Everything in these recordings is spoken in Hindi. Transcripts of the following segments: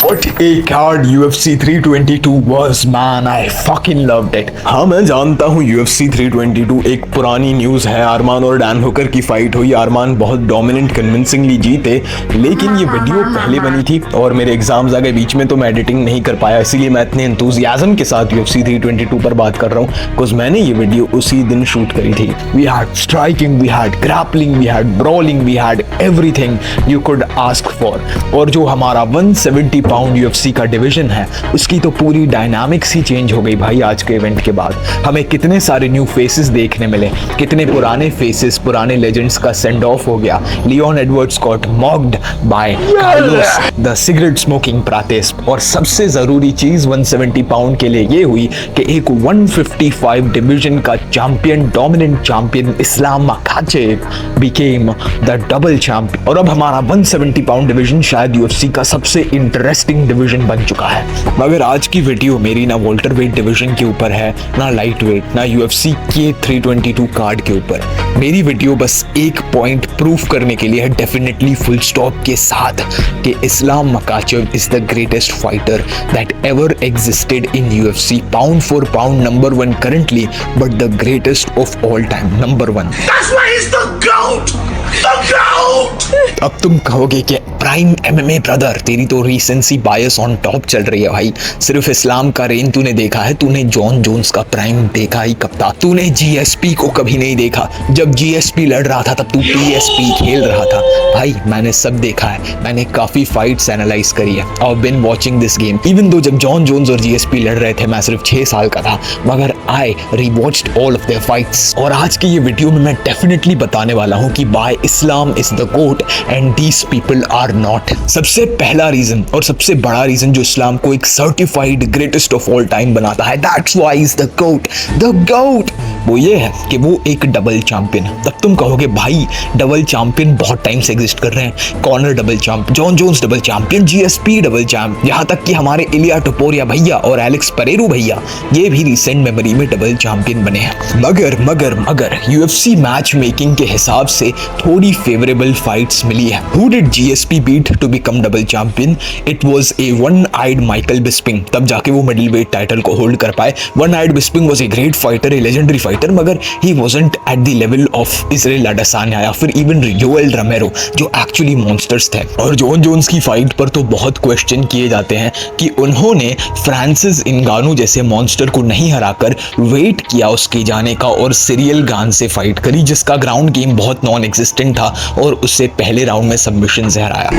What a card UFC 322 was, man. I fucking loved it. हाँ, मैं जानता हूँ UFC 322 एक पुरानी न्यूज़ है। अरमान और डैन हुकर की फाइट हुई। अरमान बहुत डोमिनेंट कन्विंसिंगली जीते, लेकिन ये वीडियो पहले बनी थी और मेरे एग्जाम्स आ गए बीच में, तो मैं एडिटिंग नहीं कर पाया। इसीलिए मैं इतने एंथुसियाज्म के साथ UFC 322 पर बात कर रहा हूँ, बिकॉज मैंने ये वीडियो उसी दिन शूट करी थी। We had striking, we had grappling, we had brawling, we had everything you could ask for. और जो हमारा 170 पाउंड UFC का डिवीजन है, उसकी तो पूरी डायनामिक्स ही चेंज हो गई भाई। आज के इवेंट के बाद हमें कितने सारे न्यू फेसेस देखने मिले, कितने पुराने फेसेस, पुराने लेजेंड्स का सेंड ऑफ हो गया। Leon Edwards got mocked by Carlos the cigarette smoking Prates. और सबसे जरूरी चीज 170 पाउंड के लिए ये हुई कि एक 155 डिवीजन का champion, dominant champion Islam Makhachev became the double champion. और अब हमारा 170 पाउंड डिवीजन शायद UFC का सबसे इंटरेस्टिंग डिवीजन बन चुका है। मगर आज की वीडियो मेरी ना वॉल्टर वेट डिवीजन के ऊपर है, ना लाइट वेट, ना UFC के 322 कार्ड के ऊपर। मेरी वीडियो बस एक पॉइंट प्रूव करने के लिए है, डेफिनेटली फुल स्टॉप के साथ, कि Islam Makhachev is the greatest fighter that ever existed in UFC, pound for pound number 1 currently, but the greatest of all time, number 1। That's why he's the GOAT! The GOAT! अब तुम कहोगे कि प्राइम MMA ब्रदर, तेरी तो रीसेंसी बायस ऑन टॉप चल रही है भाई। सिर्फ इस्लाम का रेन तूने देखा है, तूने जॉन जोन्स का प्राइम देखा ही कब था? तूने GSP को कभी नहीं देखा। जब GSP लड़ रहा था तब तू PSP खेल रहा था। भाई मैंने सब देखा है, मैंने काफी फाइट्स एनालाइज करी है। I have been watching this game even though जब जॉन जोन्स और GSP लड़ रहे थे मैं सिर्फ 6 साल का था, मगर आई रीवॉच्ड ऑल ऑफ देयर फाइट्स। और आज की ये वीडियो में मैं डेफिनेटली बताने वाला हूँ कि why Islam is the GOAT and these people are not. सबसे पहला रीजन और सबसे बड़ा रीजन जो इस्लाम को एक certified greatest of all time बनाता है, that's why is the GOAT, the GOAT, वो ये है कि वो एक डबल चैंपियन। तब तुम कहोगे भाई डबल चैंपियन बहुत टाइम से एग्जिस्ट कर रहे हैं, Conor double champion, Jon Jones double champion, GSP double champion, यहाँ तक कि हमारे इलिया टोपुरिया भैया और एलेक्स परेरू भैया ये भी रिसेंट मेमोरी में डबल चैंपियन बने हैं। मगर UFC मैच मेकिंग के हिसाब से थोड़ी फेवरेबल फाइट्स मिली है। Who did GSP beat to become double champion? It was a one-eyed Michael Bisping। तब जाके वो मिडिल वेट टाइटल को होल्ड कर पाए। One-eyed Bisping was a great fighter, a legendary fighter, मगर he wasn't at the level of Israel Adesanya या फिर even Yoel Romero जो एक्चुअली मॉन्स्टर्स थे। और जॉन जोन्स की फाइट पर तो बहुत क्वेश्चन किए जाते हैं कि उन्होंने फ्रांसिस इंगानू जैसे मॉन्स्टर को नहीं हराकर वेट किया उसके जाने का और सिरियल गान से फाइट करी, जिसका ग्राउंड गेम बहुत नॉन एग्जिस्टेंट था और उससे पहले राउंड में सबमिशन से हराया।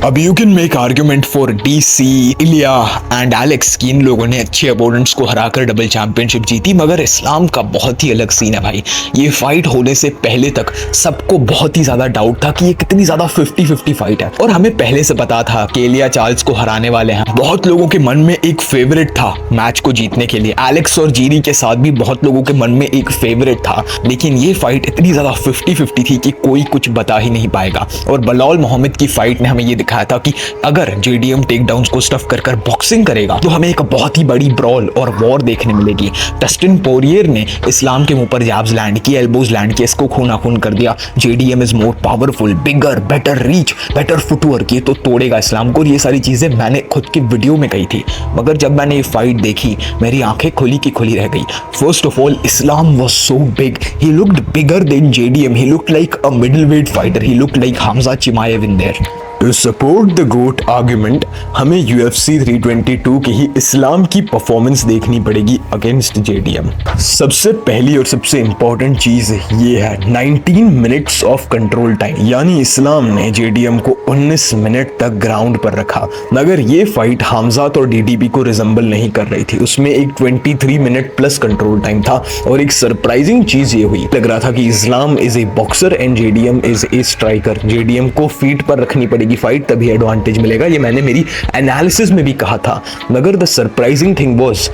अब you can make argument for DC, Ilia and Alex की इन लोगों ने अच्छे अपोनेंट्स को हराकर डबल चैंपियनशिप जीती, मगर इस्लाम का बहुत ही अलग सीन है भाई। ये फाइट होने से पहले तक सबको बहुत ही ज्यादा डाउट था कि ये कितनी ज्यादा 50-50 फाइट है, और हमें पहले से पता था कि इलिया चार्ल्स को हराने वाले हैं। बहुत लोगों के मन में एक फेवरेट था मैच को जीतने के लिए, एलेक्स और जीरी के साथ भी बहुत लोगों के मन में एक फेवरेट था, लेकिन ये फाइट इतनी ज्यादा 50-50 थी कि कोई कुछ बता ही नहीं पाएगा। और बलाल मोहम्मद की फाइट ने हमें ये दिखाया था कि अगर JDM टेकडाउन्स को स्टफ कर बॉक्सिंग करेगा तो हमें एक बहुत ही बड़ी ब्रॉल और वॉर देखने मिलेगी। डस्टिन पोरियर ने इस्लाम के मुंह पर जैब्स लैंड किए, एल्बोज लैंड किए, इसको खून खून कर दिया। JDM is more powerful, bigger, better reach, better footwork, ये तो तोड़ेगा इस्लाम को। और ये सारी चीजें मैंने खुद की वीडियो में कही थी, मगर जब मैंने ये फाइट देखी मेरी आंखें खुली की खुली रह गई। First of all Islam was so big, he looked bigger than JDM, he looked like a middleweight fighter, he looked like Hamza चिमाएव in their. To support the GOAT argument, हमें UFC 322 की ही इस्लाम की परफॉर्मेंस देखनी पड़ेगी अगेंस्ट JDM। सबसे पहली और सबसे इंपॉर्टेंट चीज ये है 19 मिनट्स ऑफ कंट्रोल टाइम, यानी इस्लाम ने JDM को 19 मिनट तक ग्राउंड पर रखा। मगर ये फाइट हमजात और DDP को रिजेंबल नहीं कर रही थी, उसमें एक 23 मिनट प्लस कंट्रोल टाइम था। और एक सरप्राइजिंग चीज ये हुई, लग रहा था कि Islam is a boxer and JDM is a striker. JDM को फीट पर रखनी पड़ेगी फाइट, तभी एडवांटेज मिलेगा, ये मैंने मेरी एनालिसिस में भी कहा था। मगर the surprising thing was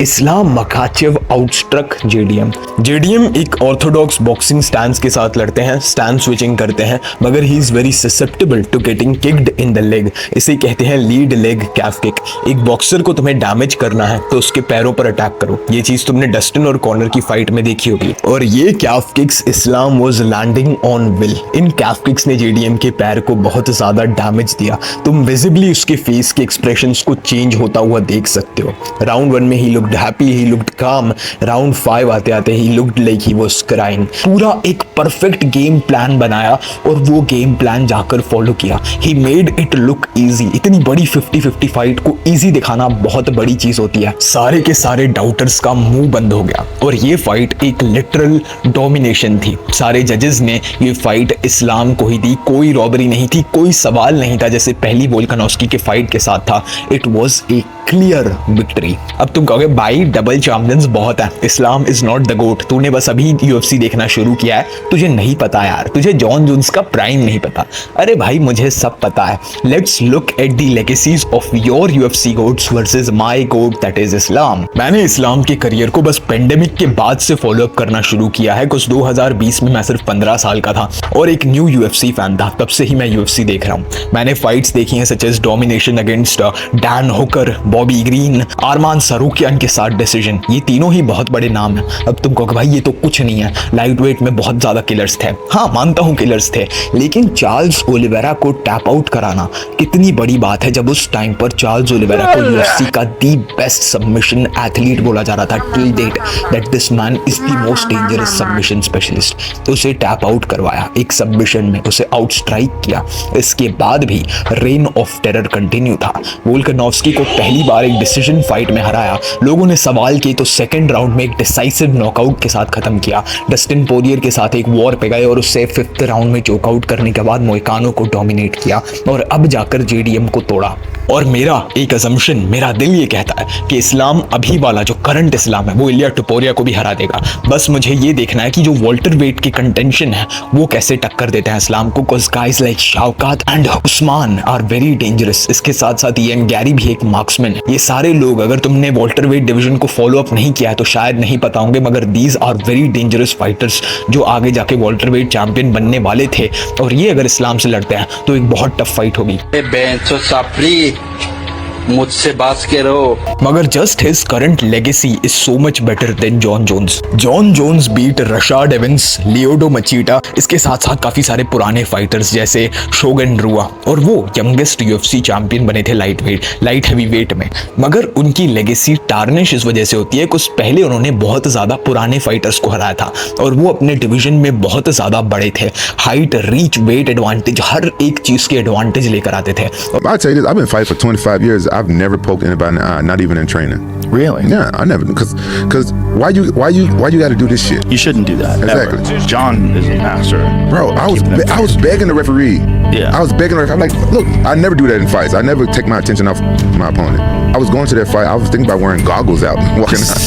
Islam Makhachev outstruck JDM. JDM एक ऑर्थोडॉक्स बॉक्सिंग स्टैंस के साथ लड़ते हैं, स्टैंड स्विचिंग करते हैं, मगर he is very susceptible to getting kicked in the leg. इसे कहते हैं लीड लेग कैफ किक। एक बॉक्सर को तुम्हें डैमेज करना है तो उसके पैरों पर अटैक करो। ये चीज तुमने डस्टिन और कॉनर की फाइट में देखी होगी। और ये calf kicks Islam was landing on will. इन कैफ किक्स ने जेडीएम के पैर को बहुत ज्यादा डैमेज दिया। तुम विजिबली उसके फेस के एक्सप्रेशंस को चेंज होता हुआ देख सकते हो। राउंड 1 में he looked happy, he looked काम। राउंड 5 आते आते he looked like he was crying. पूरा एक परफेक्ट गेम प्लान बनाया और वो गेम प्लान जाकर फॉलो किया। He made it look easy. इतनी बड़ी 50-50 फाइट को इजी दिखाना बहुत बड़ी चीज होती है। सारे के सारे डाउटर्स का मुंह बंद हो गया और ये फाइट एक लिटरल डोमिनेशन थी। सारे जजेस ने ये फाइट इस्लाम को ही दी। कोई रॉबरी नहीं थी, कोई सवाल नहीं था जैसे पहली वोल्कानोव्स्की के फाइट के साथ था। It was A clear victory. अब तुम कहोगे भाई डबल चैंपियंस बहुत है, इस्लाम इज नॉट द गोट। तूने बस अभी यूएफसी देखना शुरू किया है, तुझे नहीं पता यार, तुझे जॉन जोन्स का प्राइम नहीं पता। अरे भाई मुझे सब पता है। Let's look at the legacies of your UFC GOATs versus my GOAT that is Islam. मैंने इस्लाम के करियर को बस पेंडेमिक के बाद से फॉलो अप करना शुरू किया है। कुछ 2020 में मैं सिर्फ 15 साल का था और एक न्यू यूएफसी फैन था। तब से ही मैं यूएफसी देख रहा हूँ। मैंने फाइट्स देखी हैं such as domination against Dan Hooker, Bobby Green, Arman Tsarukyan के साथ डिसीजन। ये तीनों ही बहुत बड़े नाम हैं। अब तुम कहोगे भाई ये तो कुछ नहीं है, लाइट वेट में बहुत ज्यादा किलर्स थे। हाँ मानता हूँ किलर्स थे, लेकिन चार्ल्स ओलिवेरा को टैप आउट कराना कितनी बड़ी बात है जब उस टाइम पर चार्ल्स ओलिवेरा को यूएफसी का दी बेस्ट सबमिशन एथलीट बोला जा रहा था till date, that this man is the most dangerous submission specialist. तो उसे टैप आउट करवाया एक सबमिशन में, उसे आउट स्ट्राइक किया। इसके बाद भी रेन ऑफ टेरर कंटिन्यू था। वोल्कानोव्स्की को पहली बार एक डिसीजन फाइट में हराया। लोगों ने सवाल किए तो सेकंड राउंड में एक डिसाइसिव नॉकआउट के साथ खत्म किया। डस्टिन पोरियर के साथ एक वॉर पे गए और उससे 5th राउंड में चोकआउट करने के बाद मोइकानो को डोमिनेट किया और अब जाकर जेडीएम को तोड़ा। और मेरा एक असम्पशन, मेरा दिल ये कहता है कि इस्लाम अभी वाला जो करंट इस्लाम है वो इलिया टुपोरिया को भी हरा देगा। बस मुझे ये देखना है कि जो वॉल्टर वेट के कंटेंशन है वो कैसे टक्कर देते हैं इस्लाम को। Because guys like Shavkat and Usman are very dangerous. इसके साथ साथ इयन गैरी भी एक मार्क्समैन है। ये सारे लोग, अगर तुमने वॉल्टर वेट डिवीजन को फॉलो अप नहीं किया है तो शायद नहीं पता होंगे, मगर these are very dangerous fighters जो आगे जाके वॉल्टर वेट चैंपियन बनने वाले थे। और ये अगर इस्लाम से लड़ते हैं तो एक बहुत टफ फाइट होगी। मुझसे बात करो। मगर just his current legacy is so much better than Jon Jones. Jon Jones beat Rashad Evans, Lyoto Machida, इसके साथ साथ काफी सारे पुराने फाइटर्स जैसे शोगन रुआ, और वो यंगेस्ट यूएफसी चैंपियन बने थे लाइट हेवी वेट में। मगर उनकी लेगेसी टार्निश इस वजह से होती है कुछ पहले उन्होंने बहुत ज्यादा पुराने फाइटर्स को हराया था और वो अपने डिवीजन में बहुत ज्यादा बड़े थे। हाइट, रीच, वेट एडवांटेज, हर एक चीज के एडवांटेज लेकर आते थे। I'll tell you this, I've been fighting for 25 years. I've never poked anybody in the eye, not even in training. Really? Yeah, I never, cause why you got to do this shit? You shouldn't do that. Exactly. Ever. John is a master. Bro, I was begging the referee. Yeah. I was begging the referee. I'm like, look, I never do that in fights. I never take my attention off my opponent. I was going to that fight. I was thinking about wearing goggles out and walking out.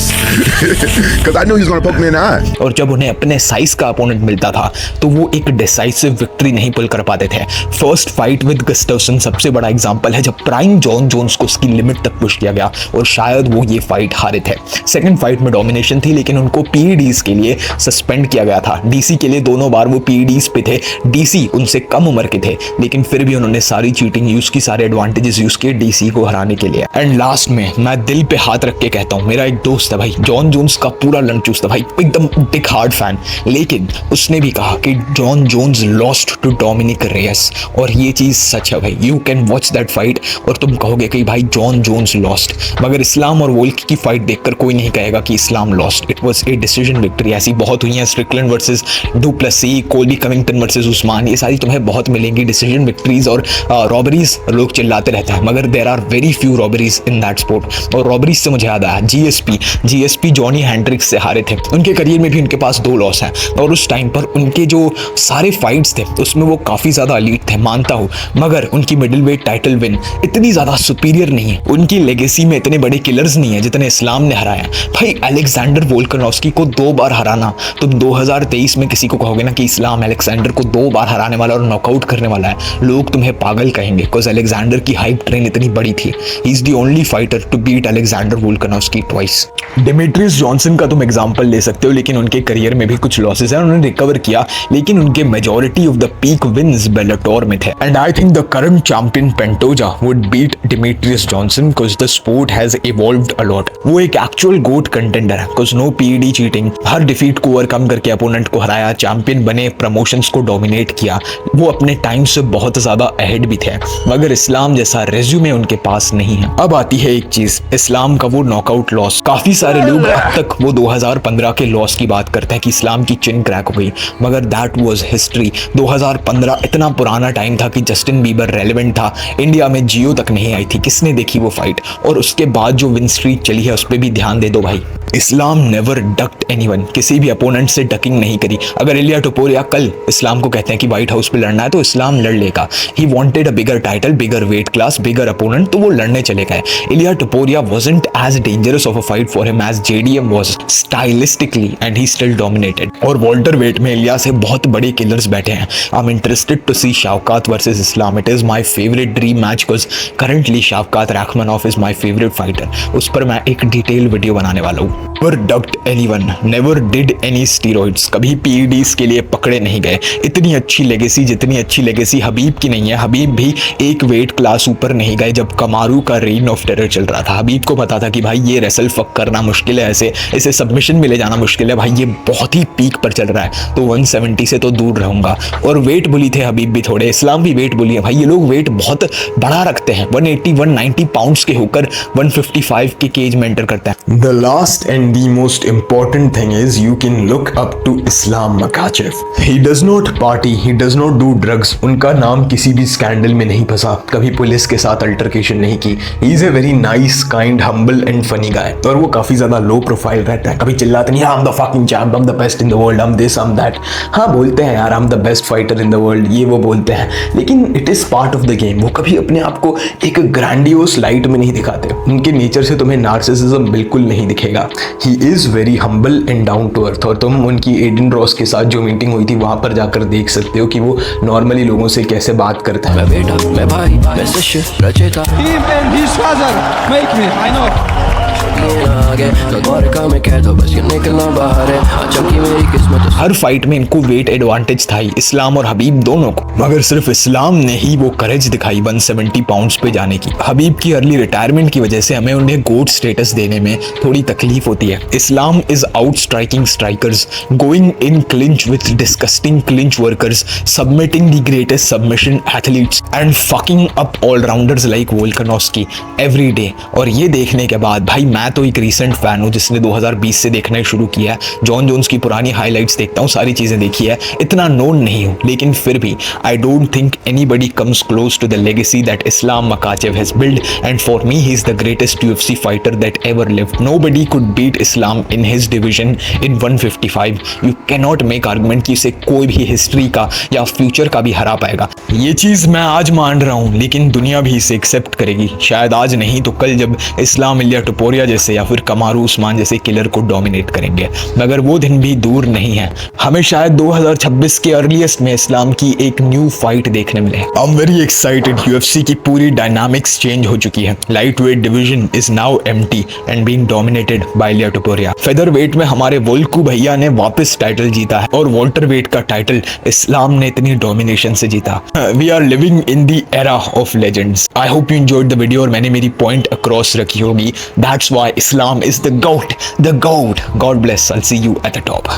Because I knew he was going to poke me in the eye. और जब उन्हें अपने साइज का अपोनेंट मिलता था तो वो एक डिसाइसिव विक्ट्री नहीं पुल कर पाते थे। फर्स्ट फाइट विद गस्टफसन सबसे बड़ा एग्जांपल है जब प्राइम जॉन जोन्स को उसकी लिमिट तक पुश किया गया और शायद वो ये फाइट हारे थे। सेकंड फाइट में डोमिनेशन थी लेकिन उनको पीईडीज के लिए सस्पेंड किया गया था। डीसी के लिए दोनों बार वो पीईडीज पे थे। डीसी उनसे कम उम्र के थे लेकिन फिर भी उन्होंने सारी चीटिंग यूज की, सारे एडवांटेजेस यूज किए डीसी को हराने के लिए। एंड लास्ट में मैं दिल पे हाथ रख के कहता हूँ, मेरा एक दोस्त है भाई, जॉन जोन्स का पूरा लंचूस था भाई, एकदम बिग हार्ड फैन, लेकिन उसने भी कहा कि Jon Jones lost to Dominick Reyes और ये चीज सच है भाई। You can watch that fight और तुम कहोगे कि भाई जॉन जोन्स लॉस्ट, मगर इस्लाम और वोल्क की फाइट देखकर कोई नहीं कहेगा कि Islam lost. It was a decision victory. ऐसी बहुत हुई हैं, Strickland versus du Plessis, Colby Covington versus Usman, ये सारी तुम्हें बहुत मिलेंगी डिसीजन विक्ट्रीज और रॉबरीज। लोग चिल्लाते रहते हैं मगर there are very few robberies in that sport. और रॉबरीज से मुझे याद आया जीएसपी जॉनी हैंड्रिक्स से हारे थे। उनके करियर में भी उनके पास 2 लॉस हैं और उस टाइम पर उनके जो सारे फाइट्स थे उसमें वो काफी ज्यादा एलीट थे, मानता हूँ, मगर उनकी मिडिल वेट टाइटल विन इतनी ज्यादा सुपीरियर नहीं है। उनकी लेगेसी में इतने बड़े किलर्स नहीं नहीं है जितने इस्लाम ने हराया है। भाई अलेक्जेंडर वोल्कानोव्स्की को 2 बार हराना, तुम 2023 में किसी को कहोगे ना कि इस्लाम अलेक्जेंडर को 2 बार हराने वाला और नॉकआउट करने वाला है, लोग तुम्हें पागल कहेंगे, बिकॉज अलेक्जेंडर की हाइप ट्रेन इतनी बड़ी थी। He is the only fighter to beat Alexander Volkanovski twice. Demetrious Johnson का तुम एग्जांपल ले सकते हो, लेकिन उनके करियर में भी कुछ लॉसेस हैं, उन्होंने रिकवर किया, लेकिन उनके majority of the peak wins Bellator में थे। And I think the current champion Pantoja would beat Demetrious Johnson because the sport has evolved a lot. वो एक एक्चुअल गोट कंटेंडर है, बिकॉज नो पीईडी चीटिंग, हर डिफीट को ओवरकम करके अपोनेंट को हराया, चैंपियन बने, प्रमोशंस को डोमिनेट किया। वो अपने टाइम से बहुत ज्यादा अहेड भी थे, मगर इस्लाम जैसा रेज्यूमे उनके पास नहीं है। अब आती है एक चीज, इस्लाम का वो नॉकआउट लॉस। काफी सारे लोग अब तक वो 2015 के लॉस की बात करते हैं कि इस्लाम की चिन क्रैक हो गई, मगर दैट वाज हिस्ट्री। 2015 इतना पुराना टाइम था कि जस्टिन बीबर रेलेवेंट था, इंडिया में जियो तक नहीं आई थी, किसने देखी वो फाइट? और उसके बाद जो विन स्ट्रीक चली है उस पर भी ध्यान दे दो भाई। इस्लाम नेवर डक्ड एनीवन, किसी भी अपोनेंट से डकिंग नहीं करी। अगर इलिया टोपुरिया कल इस्लाम को कहते हैं कि व्हाइट हाउस पे लड़ना है तो इस्लाम लड़ लेगा। He wanted a bigger title, bigger weight class, bigger opponent, तो वो लड़ने चले गए। Ilia Topuria wasn't as dangerous of a fight for him as JDM was stylistically, and he still dominated. और वॉल्टर वेट में इलिया से बहुत बड़े किलर्स बैठे हैं। I am interested to see Shavkat versus Islam. It is my favourite dream match because currently Shavkat Rakhmonov is my favourite fighter. उस पर मैं एक डिटेल वीडियो बनाने वाला हूँ। Never ducked anyone, never did any steroids, कभी PEDs के लिए पकड़े नहीं गए। इतनी अच्छी लेगेसी, जितनी अच्छी लेगेसी हबीब की नहीं है। हबीब भी एक वेट क्लास ऊपर नहीं गए जब कमारू का रेन ऑफ टेरर चल रहा था। हबीब को पता था कि भाई ये रेसल फक करना मुश्किल है, ऐसे इसे सबमिशन में ले जाना मुश्किल है, भाई ये बहुत ही पीक पर चल रहा है, तो 170 से तो दूर रहूंगा। और वेट बुली थे हबीब भी थोड़े, इस्लाम भी वेट बुली है भाई। ये लोग वेट बहुत बड़ा रखते हैं, 180 190 पाउंड्स के होकर 155 के केज में एंटर करते हैं। The last and the most important thing is you can look up to Islam Makhachev. He does not party, he does not do drugs. उनका नाम किसी भी स्कैंडल में नहीं फंसा, कभी पुलिस के साथ अल्टरकेशन नहीं की। He is a very nice, kind, humble and funny guy. और वो काफी ज्यादा लो प्रोफाइल रहता है, कभी चिल्लाते नहीं I'm the fucking champ, I'm the best in the world, I'm this, I'm that। हाँ बोलते हैं यार I'm the best fighter in the world, ये वो बोलते हैं, लेकिन it is part of the game। वो कभी अपने आप को एक ग्रैंडियोस लाइट में नहीं दिखाते। उनके नेचर से तुम्हें नार्सिसिज्म बिल्कुल नहीं दिखेगा। He is very humble and down to earth। और तुम उनकी एडन रॉस के साथ जो मीटिंग हुई थी वहां पर जाकर देख सकते हो कि वो नॉर्मली लोगों से कैसे बात करते हैं। मैं बेटा, मैं भाई, मैं शिष्य, रचयिता। Him and his father make me, I know। Her fight में इनको वेट एडवांटेज था ही, इस्लाम और हबीब दोनों को, मगर सिर्फ इस्लाम ने ही वो करेज दिखाई 170 पाउंड्स पे जाने की। हबीब की अर्ली रिटायरमेंट की वजह से हमें उन्हें गोट स्टेटस देने में थोड़ी तकलीफ होती है। Islam is out striking strikers, going in clinch with disgusting clinch workers, submitting the greatest submission athletes and fucking up allrounders like Volkanovski every day. और ये देखने के बाद भाई मैं तो एक रीसेंट फैन हूँ जिसने 2020 से देखना शुरू किया है। जॉन जोन्स की पुरानी हाइलाइट्स देखता हूँ, सारी चीजें देखी है, इतना नोन नहीं हूँ, लेकिन फिर भी I don't think anybody comes close to the legacy that Islam Makhachev has build, and for me he is the greatest UFC fighter that ever lived. Nobody could beat Islam in his division in 155। You can not make argument कि इसे कोई भी हिस्ट्री का या फ्यूचर का भी हरा पाएगा। ये चीज मैं आज मान रहा हूँ, लेकिन दुनिया भी इसे एक्सेप्ट करेगी, शायद आज नहीं तो कल, जब इस्लाम इलिया टोपुरिया जैसे या फिर कमारू उस्मान जैसे किलर को डोमिनेट करेंगे। मगर वो दिन भी दूर नहीं है, हमें शायद 2026 के अर्लीस्ट में इस्लाम की एक न्यू फाइट देखने मिले। I am very excited. UFC की पूरी डायनामिक्स चेंज हो चुकी है। Lightweight division is now empty and being dominated by Ilia Topuria. Feather wait में हमारे वोल्कू भैया ने वापस टाइटल जीता है, और वॉल्टर वेट का टाइटल इस्लाम ने इतनी डोमिनेशन से जीता। We are living in the era of legends. I hope you enjoyed the video और मैंने मेरी पॉइंट अक्रॉस रखी होगी। That's why Islam is the GOAT, the GOAT. God bless. I'll see you at the top.